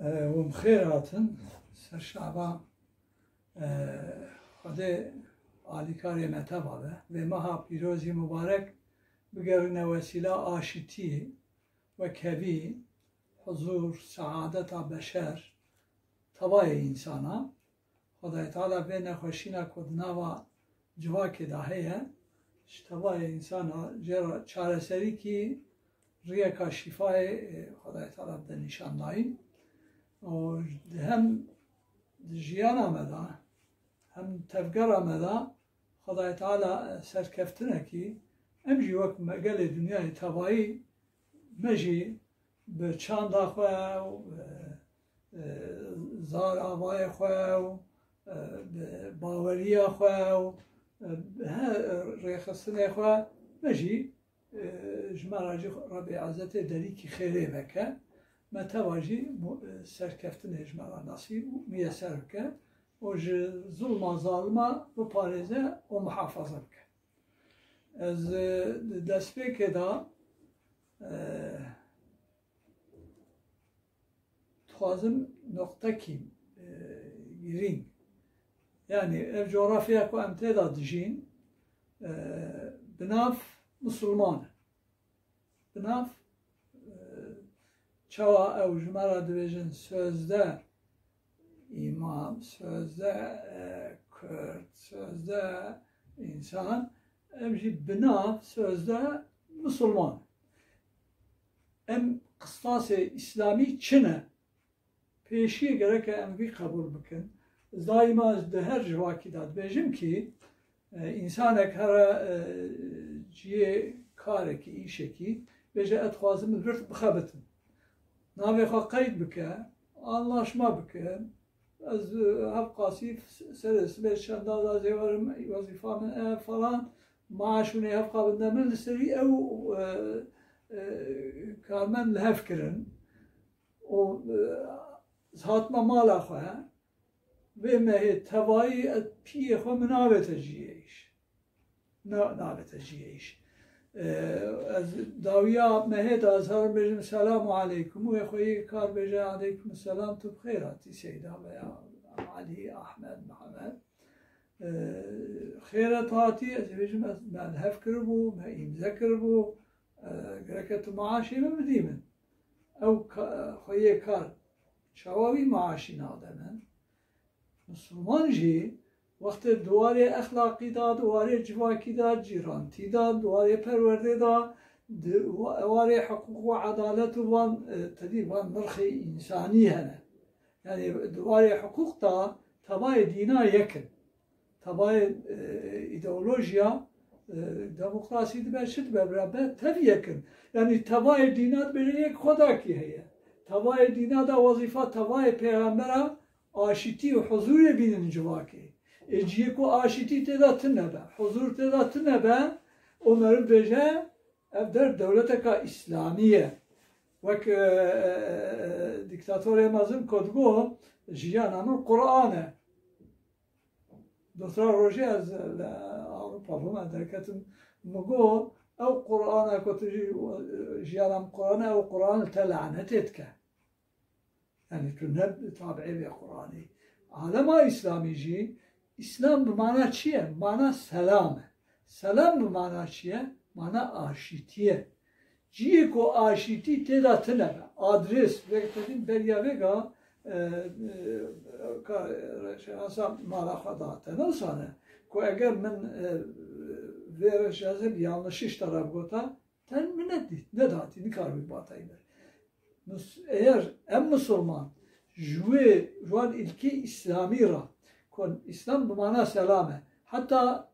ومخير هاتن سر شعبا خده آلیکاری متابه و ماها پیروزی مبارک بگرن وسیله آشتی و کبی حضور سعادت بشر طبای انسانا خدای تعالی به نخوشینا کدنا و جواک داهیه طبای انسانا جرا چارسری کی ریکا شفای خدای تعالی به نشان داین و هم جیان آمده هم تفکر آمده خدای تعالی سرکفتنه کی امجی وقت مقال دنیای تبایی مجی به چند خواه و زار آوای خواه و باوری خواه و ریخستن خواه مجی جمعراجی رب عزت دلی کی خیره بکه ما تواجی سرکفتن جمعرا نصیب و میسر بکه و ظلم ظالمه و پارزه و محافظه بکه از دست که دا خوازم نقطه کی گیرین یعنی ev coğrafya ku em têda dijîn binav musulman binav çawa ew ji me re dibêjin sözde imam sözde Kürt sözde insan em jî binav sözde musulman em qistasê İslami çi ne peşiye gerek em vî qebûl bikin daima de her civaki da dibêjim ki insanek here ciyê karekî îşekî bêje et xwazim li vir bixebitin navê xwe qeyd bike anlaşma bike ez hev qasî serê sibê çenda da zêwerim wezîfa min e falan maaş hûnê hev qabin de min li serî ew karmen li hev kirin û hatma mala xwe ve mehe tevayî et piyê xwe min navête jiyêş navête jiyêş ez dawiya mehê da ez herim bêjim selamu aleykum û xwe kar bêje aleykum selam tu bixêr hatî seyda veya Ali Ahmed Muhammed xêret hatî ez ê bêjim ez me li hev kiribû me îmze kiribû gereke tu maaşê min bidî min ew xwe kar çawa wî maaşî nade min Müslüman jî wextê duwarê exlaqî da, duwarê civakî da, cîrantî da, duwarê perwerdê da, duwarê hiqûq û edalet û van tedî van nirxê însanî hene. Yani duwarê hiqûq da tebayê dîna yekin. Tebayê îdeolojiya demokrasî dibe çi dibe biraber tev yekin. Yani tebayê dîna dibêje yek xwedakî heye. Tebayê dîna da wezîfa tebayê pêxembera aşitî û huzûrê bînin civakê. Ciyê ku aşitî têda tinebe, huzûr têda tinebe, o meriv bêje ev der dewleteka İslamî ye. Wek dîktatorê mezin kotgo jiyana min Qur'an e. Dotra rojê ez li Awropa bûme derketim min got ew Qur'ana ku tu jiyana min Qur'an e ew Qur'an li te lanetê dike. Yani tu ne tabi'ê vê Qur'anî. Alema İslamî jî İslam bi mana çi ye? Mana selam e. Selam bi mana çi ye? Mana aşîtî ye. Ciyê ku aşîtî têda tinebe. Adres vektetin beriya vega şehasa mala xwe date. Newsane ku eger min vê reşazê yanlışîş taraf gota ten min nedatî nikar wî batayî ber. Eğer em Müslüman jwê wan ilkê İslamî ra kon İslam bi mana selam e. Hatta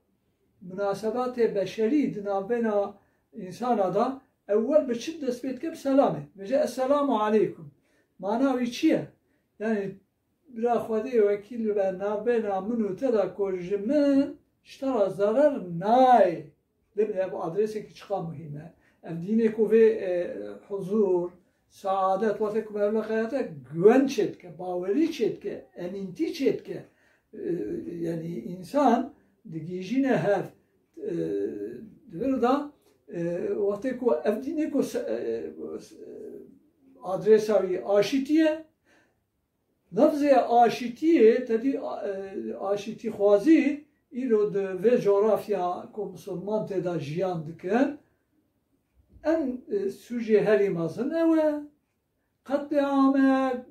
münasebatê beşerî di navbêna insana da ewwel bi çi dest pê dike bi selamê. Bêje esselamu aleykum. Mana wî çi ye? Yani bira xwedê wekîl be navbêna min û te da ku ji min ji te ra zarar nayê. Libin ev adresekî çiqa muhîm e. Ev dînê ku vê huzûr saadet وقتی که مبلغ حیاته güven çetke, baveri çetke, eminti çetke yani insan digijine her da وقتی که evdine ku adresavi aşitiye لفظ آشتیه تدی آشتی خوازی ایرو و جغرافیا کو مسلمان تدا جیان دکن ان سوژه هری مازن اوه قتلعام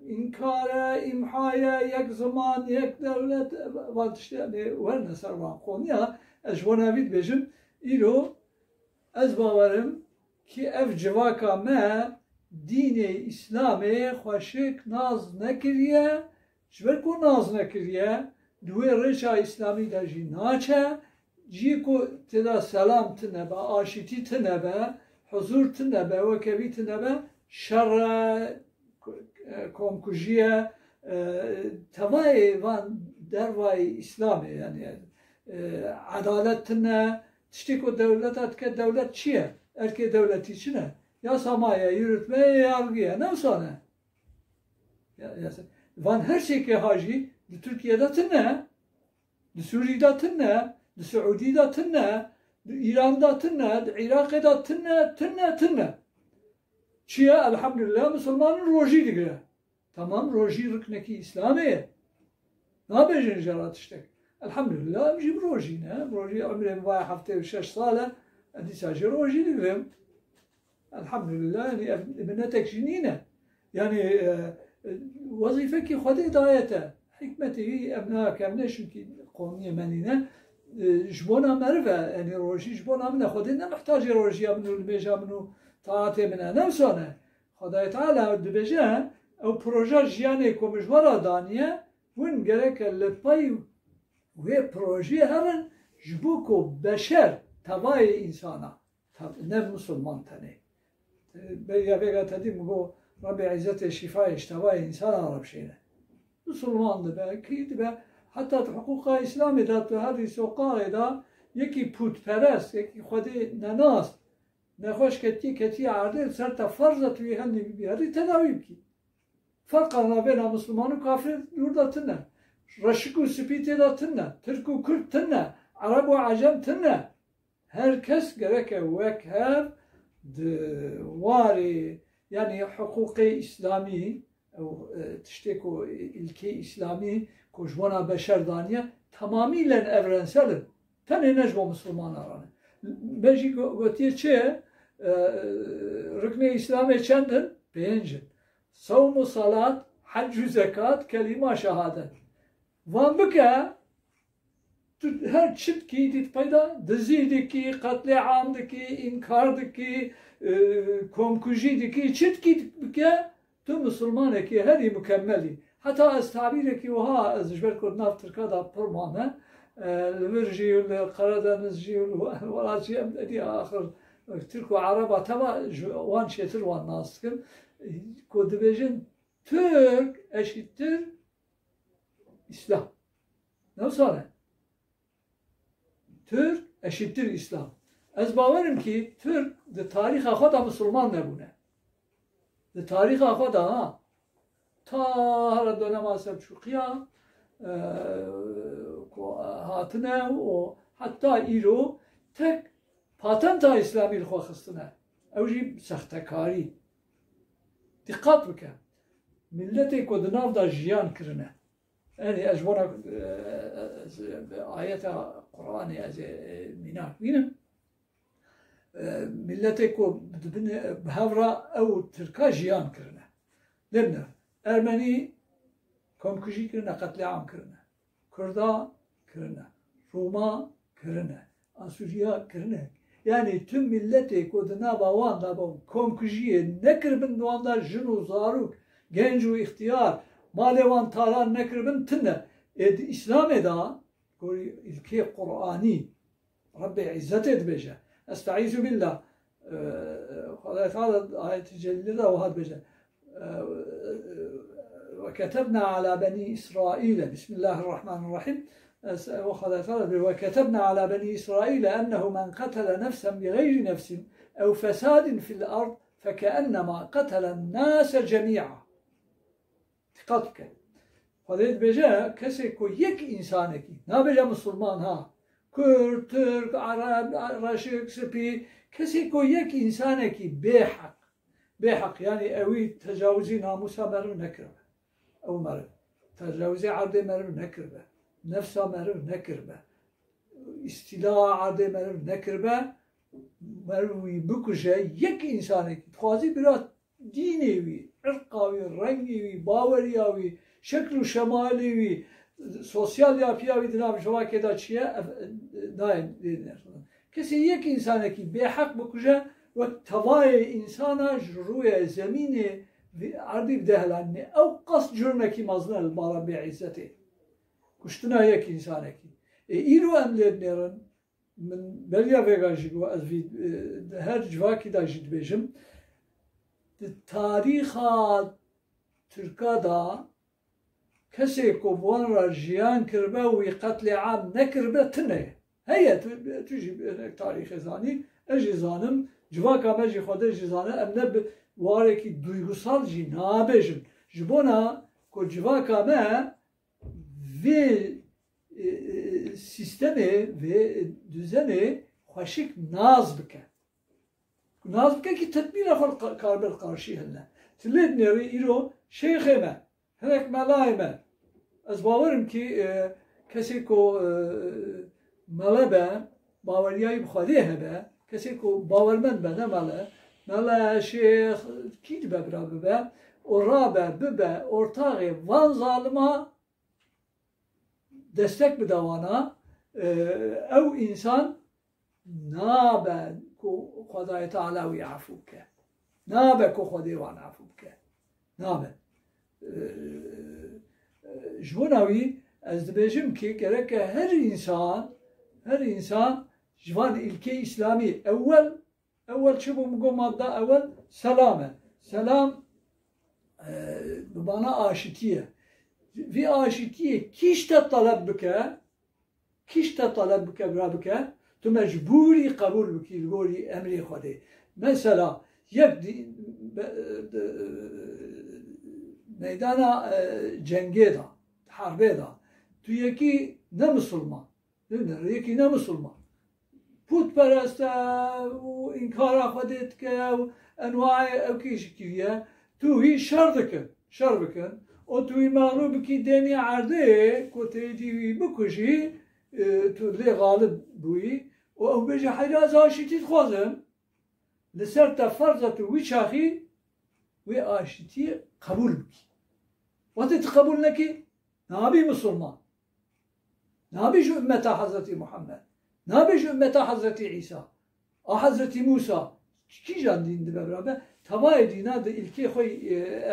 انکار امحای یک زمان یک دولت واتشتی ورنه سروان قونیا اجوانوید بجم ایرو از باورم که اف جواکا ما دین اسلامی خوشک ناز نکریه جبر کو ناز نکریه دوی رشا اسلامی دا جی ناچه جی کو تدا سلام تنبه آشتی تنبه حضور تنبه وکوی تنبه شر komkujiye tavayı van dervay İslami yani adaletine tiştik o devlet atke devlet çiye erke devlet içine yasamaya yürütmeye yargıya ne sonra van her şey hacı Türkiye'de tınne Suriye'de tınne Suudi'de tınne İran'da tınne Irak'da tınne Çiye elhamdülillah Müslümanın roji digre. Tamam roji rükneki İslami. Ne yapacağız jarat işte. Elhamdülillah mjib roji ne. Roji ömrüm var hafta ve 6 sala. Adi sadece roji digre. Elhamdülillah yani ibnetek jinine. Yani vazifeki Xwedê dayete. Hikmeti emnak emne çünkü konu menine jbona merve yani roji jbona mene Xwedê ne muhtaç roji amnu beja amnu taate mine nefsane. Xwedayê Teala dibêje ew proje jiyanê ku mijwara daniye hûn gerek li pey wê projeyê herin ji bo ku beşer tevayê insana ne Müslüman tenê. Vêga tedî bu Rabbi İzzet şifayê ji tevayê insana re bişêne. Müslüman dibe, kî dibe hatta huquqa İslamê de tu herî soqayê da yekî putperest, yekî Xwedê nenast نخوش کتی عادل سر تا فرض توی هم بیاری تداوی بکی فرق بین مسلمان و کافر دور داتنه رشک و سپیت داتنه ترک و کرد تنه عرب و عجم تنه هر کس گرک وک هر دواری یعنی حقوق اسلامی او تشتکو ilke İslami kojwana beşer daniye tamamilen evrensel tane necbo Müslüman aranı beji gotiye çe rükne İslam'e çendin beğencin savmu salat haccu zekat kelima şehadet van bike her çift ki dit payda dizideki katliamdaki inkardaki komkujideki çift ki bike tu Müslüman ki her mükemmeli hatta az tabireki oha az jber kod naf Türkada permane الورجي والقردانزجي والوراتي أمدي آخر تركو عربة تما وان شتر وان ناسكم كود بيجن ترك أشتر إسلام نو صار ترك أشتر إسلام از باورم ki Türk de tarih خدا مسلمان نبونه de tarih خدا ta her dönem Selçukluya hatine o hatta iro tek patenta İslami xwexistine ew jî sextekari dikkat bike milletê ku di nav da jiyan kirine yani ez wana ayeta Qur'anê ez mînak bînim milletê ku bi hevra ew Tirka jiyan kirine demne Ermenî komkujî kirine qetleam kirine Kurda kirine Roma kirine Asuriya kirine yani tüm milleti koduna bavan da bu komkujiye ne kirbin duanda jinu zaruk gencu ihtiyar malevan talan ne kirbin tine İslam eda ilke Kur'ani Rabbi İzzet edbeje estaizu billah Allah Teala ayet-i cellede ve had beje وكتبنا على بني إسرائيل بسم الله الرحمن الرحيم وكتبنا على بني إسرائيل أنه من قتل نفسا بغير نفس أو فساد في الأرض فكأنما قتل الناس جميعا دقتك خديت بجا كسيكو يك إنسانك نا بجا مسلمان ها كرد ترك عرب رشيق سبي كسيكو يك إنسانك بحق يعني أوي تجاوزي ناموسا مرو نكره أو مرو تجاوز عرض مرو نكربه نفسا مرو نكربه استیلا عرض مرو نکربه مروی بکشه یک انسانی که خوازی برای دینی وی عرقاوی رنگی وی باوریاوی شکل و شمالی وی سوسیال یا پیاوی دنام شما که دا چیه دایم دیدن کسی یک انسانی که به حق بکشه و توای انسانش روی زمین عرضی بدهلانه او قصد جرنه که مزنه البارا به عزته کشتنا یک انسانی که ایرو املید نیرن من بلیا ویگاجی گو از هر جواکی دا جید بیجم تاریخ ترکا دا کسی که بوان را جیان کربه و قتل عام نکربه تنه هیا تو جی تاریخ زانی اجی زانم جواکا مجی خوده اجی زانم امنه واره که دویگوسال جی نابیجم جبونا که جواکا ما وی sistemi ve düzeni hoşik naz bike. Naz bike ki tedbir afal karbel karşı helle. Tilled neri iro şeyhime, herek melayime. Az bavarım ki kesi ko melabe, bavariyayı bkhaliye hebe, kesi ko bavarmen be ne mele, mele şeyh kid be birabe be, orabe bibe ortağı van zalima destek بدوانا او انسان نابه کو خدای تعالی و یعفو که نابه کو خدای وان عفو که نابه جوانوی از دبیجم که gerek her insan جوان ilke İslami اول چه بمگو ماده اول سلام بمعنى آشتیه في آشتية كيش تطلب بك برابك تو مجبوري قبول بكي تقولي أمري خدي مثلا يبدي ميدانا جنگي دا حربي دا تو يكي نمسلمان يكي نمسلمان پوت پرسته و انكار خديت که انواع او كيش كيوية تو هي شر بكن o توی مغلوب کی دنی عرضه کتی دیوی بکشی تو لی غالب بوی و او بجه حیراز آشتید خوازم لسر تفرزه تو وی چاخی وی آشتی قبول بکی وقتی تقبول نکی نابی مسلمان نابی جو امتا حضرت محمد نابی جو امتا حضرت عیسی حضرت موسی کی جان دین دی برابر تبای دینا da ilki خوی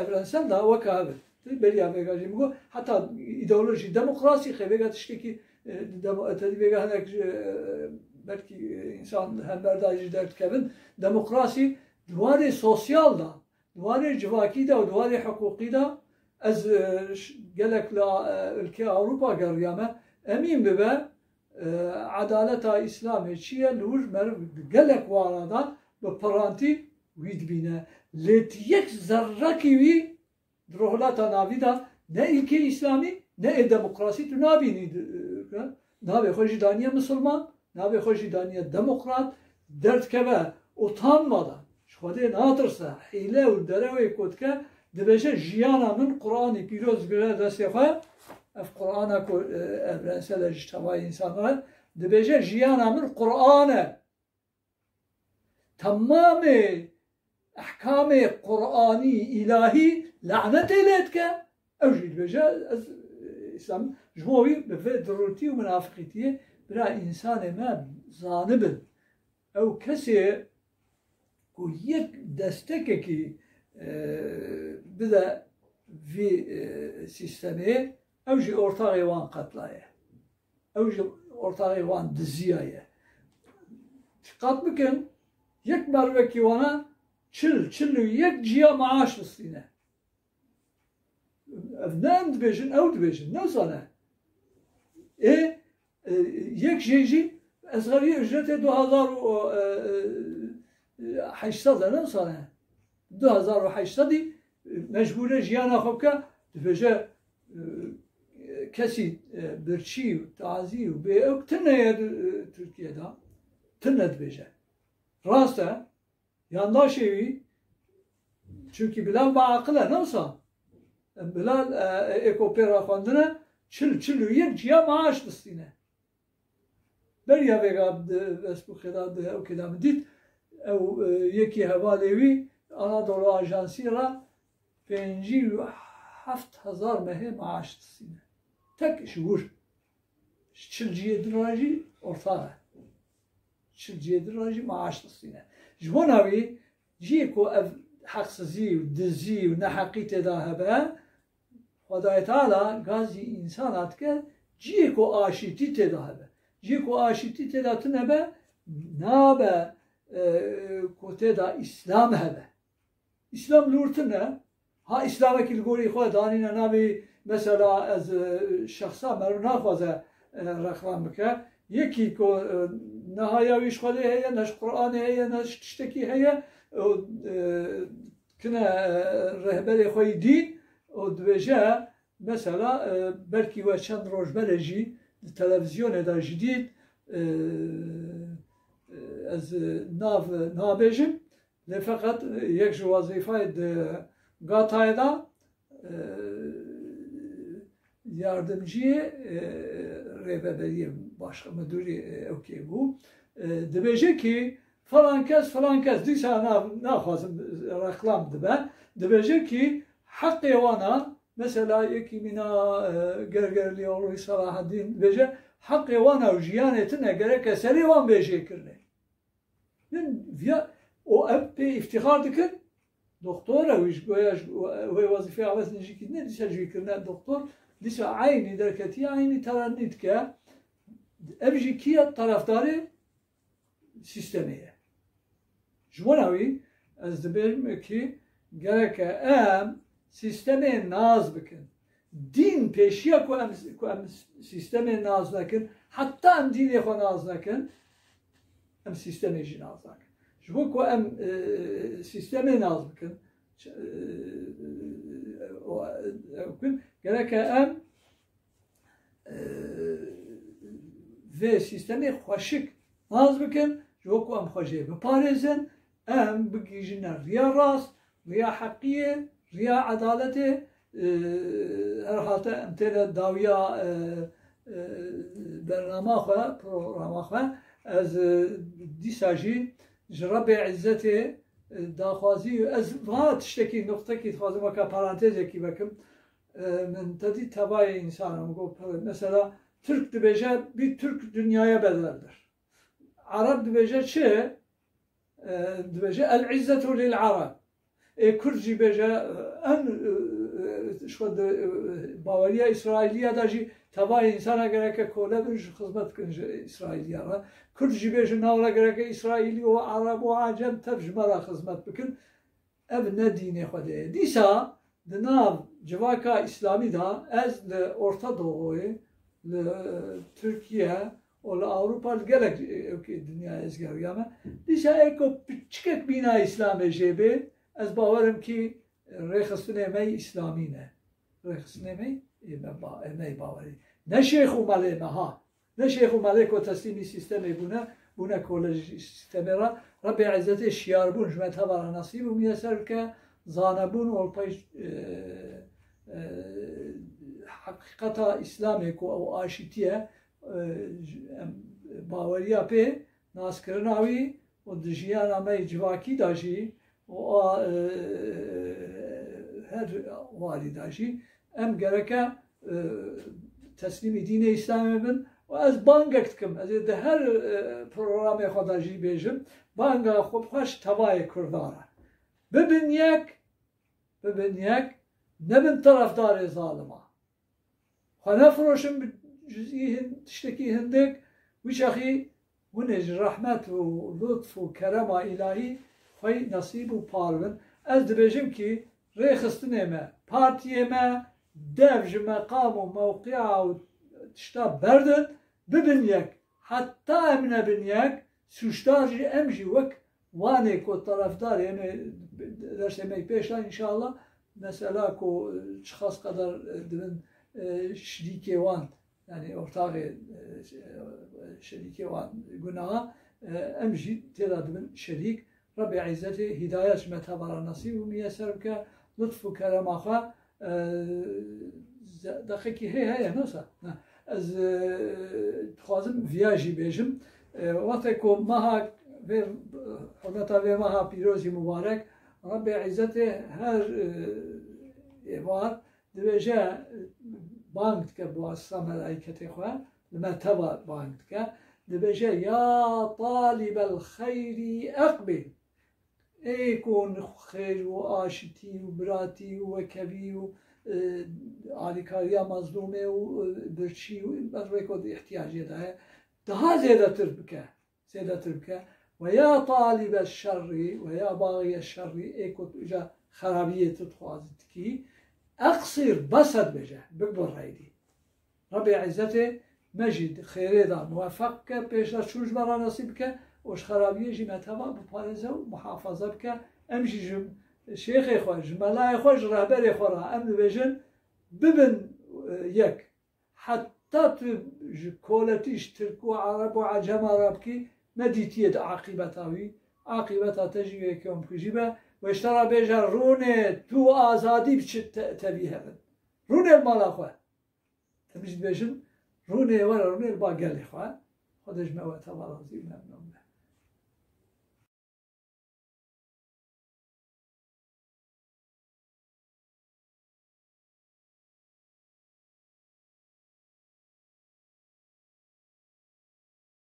evrensel da vakabe بریا وگاجی میگو حتی ایدئولوژی دموکراسی خیلی تشکی کی تدی وگا هنگ belki insan hem berdacı dert kevin demokrasi duvarı sosyal da duvarı civaki da duvarı hukuki da az gelekle ülke Avrupa geriyame emin be adaleta İslami çiye lur mer gelek varada bu paranti vidbine letiyek zarraki Drohlata navida ne ilke İslami ne demokrasi tu nabini nabe hoji daniye Müslüman nabe hoji daniye demokrat dert keve utanmadan şode natırsa hile u derevi kotke debeje jiyana min Kur'an-ı Piroz göre destekha af Kur'an'a evrensel ictimai insanlar debeje jiyana min Kur'an'a tamamı ahkam-ı Kur'ani ilahi lanet eyletke evjil beje İslam jmovi be daruti ve münafıkiyeti bira insan ma zanibin ev kesi ku yek destek ki bide vi sistemi evji ortağı van katlaya evji ortağı van diziyaya dikkat bakın yek merve ki vana çil yek ciya maaş listine evnen dibêjin ew dibêjin ne zane yek jêjî ez xerî ücretê 2800 ne zane 2800 mecbûre jiyana xwe bike dibêje kesî birçî û tazî û bê ew tune ye Tirkiyeyê tune dibêje rast e yandaşê wî çünkü bilan ba aqil e ne wisa بلال اکوپیرا خواندنه چل و یک جیا معاش دستینه بریا بگاب بس بخیرات او کدام دید او یکی حوالیوی Anadolu Ajansı را 57,000 mehe maaş destine tek şuur çilciye dirajı ortağı çilciye dirajı maaş destine jbonavi jiko ev haksızı dizi ve nehakite dahabe Xwedayê Teala gazî însanat ke ciyeko aşîtî têda hebe. Ciyeko aşîtî têda tune be nabe ku têda İslam hebe. İslam lûrtine ha İslamekî li gorî xwe danîne navê mesela ez şexsa mer naxwaze rexlam bike yekî ku nehaya wî ji Xwedê heye ne ji Qur'anê heye ne ji tiştekî heye kine rehberê xwe dîn o dibêje mesela belkî we çend roj bere jî di televizyonê de jî dît ez nav nabêjim lê feqet yek ji wazîfayê di Gatayê da yardımcıyê rêveberiyê başqa müdürî ewkê bû dibêje ki falan kes dîsa naxwazim rexlam dibe dibêje ki Hakkı wana mesela yekî mîna gergerliya Rûyî Salaheddîn bêje hakkı wana jiyanetine gerek serê wan bêjêkirine. O ev pê iftixar dikin doktor ew ji wê wezîfeya wezîn jî kî ne dîsa jî kirine doktor dîsa aynî derketiye aynî terennî dike ev jî kî ye tarafdarê sistemê ye. Ji wana wî ez dibêjim ki gerek em sistemê naz bikin. Din pêşiya ku em sistemê naz nekin, heta em dînê xwe naz nekin, em sistemê jî naz nakin. Ji bo ku em sistemê naz bikin, gerek em vê sistemê xweşik naz bikin, ji bo ku em xwe jê biparêzin, em bigîjine riya rast, riya heqiyê, riya adaletê her hate em têne dawiya bernama xwe, programa xwe ez dîsa jî ji Rebbê İzzetê daxwazî ez va tiştekî noktekî dixwazim weka parantêzekî vekim min tedî tevayê însanim got mesela Türk dibêje bir Türk dünyaya bedeldir. Arab dibêje çi? Dibêje el izzetu lil Arab. Kurd jî bêje em baweriya İsraîliya da jî tevayê însana gerek kole bin ji xizmet kin ji İsraîliya re. Kurd jî bêje navra gerek İsraîlî û Arab û Acem tev ji me re xizmet bikin. Ev ne dînê Xwedê ye. Dîsa di nav civaka İslamî da ez li Orta Doğuyê li Tirkiye û li Awropa li gelek dünyayê ez geriya me. Dîsa eko piçikek bîna İslamê jê bê ez bawerim ki rêxistinê me İslamî ne. Rêxistinê me me bawerî. Ne şêx û melê me ha. Ne şêx û melê ku teslîmî sistemê bûne kolejî sistemê re Rebbê İzzetê şiyarbûn ji me tevara nasîb û miyeser bike zanebûn olpey hakikata İslamê ku ew aşîtiye baweriya pê naskirina wî û di jiyana me civakî da jî o her varî da jî em gereke teslîmî dînê İslamê bin û ez bangek dikim ez ê di her programê xwe da jî bêjim banga xwe xweş tevayê Kurdan e. Bibin yek nebin tarafdarê zalima. Xwe nefiroşin bi cüzî tiştekî hindik wîçaxî hûn ê ji rehmet û lutf û kerema îlahî xwe nasîb û parvin. Ez dibêjim ki rêxistinê me, partiyê me dev ji meqam û mewqia û tişta berdin bibin yek. Heta em nebin yek sûcdar jî em jî wek wanê ku tarafdar yani dersê me pêş de inşallah mesela ku çiqas kadar dibin şerîkê wan yani ortağı şerîkê wan gunaha em jî têda dibin şerîk Rebbê İzzetê hidayet ji me tevara nasîb û miyeser bike lütf û kerema xwe دقیقی هی نوسا از خوازم ویاجی بیشم وقتی که ماه حرمت و ماه پیروزی مبارک رب عزت هر ایوار دویجه بانک که با اسلام ملائکتی خواه لما تبا بانک که دویجه یا طالب الخیر اقبل ای کن خیر و آشتی و براتی و کبی و آلیکاریا مظلومه و برچی و بروی کد احتیاجی داره ده زیادتر بکه و یا طالب الشر و یا باغی الشر ای کد اجا خرابیه تتخوازد کی اقصر بسد بجه بکبر رایدی رب عزت مجد خیره دا موفق که پیش در چونش برا نصیب که وش خرابیه جی متوا بپارزه و محافظه بکه امشی شیخ خواه جملای خواه رهبر خواه ام بجن ببن یک حتی تو کولتیش ترک و عرب و عجم عرب کی ندیتید عاقبتا تجیبه که ام کجیبه و اشترا بجن رونه تو آزادی بچه تبیه بن رونه المالا خواه تمجد بجن رونه ورا رونه الباقل خواه خودش موتا برازی ممنون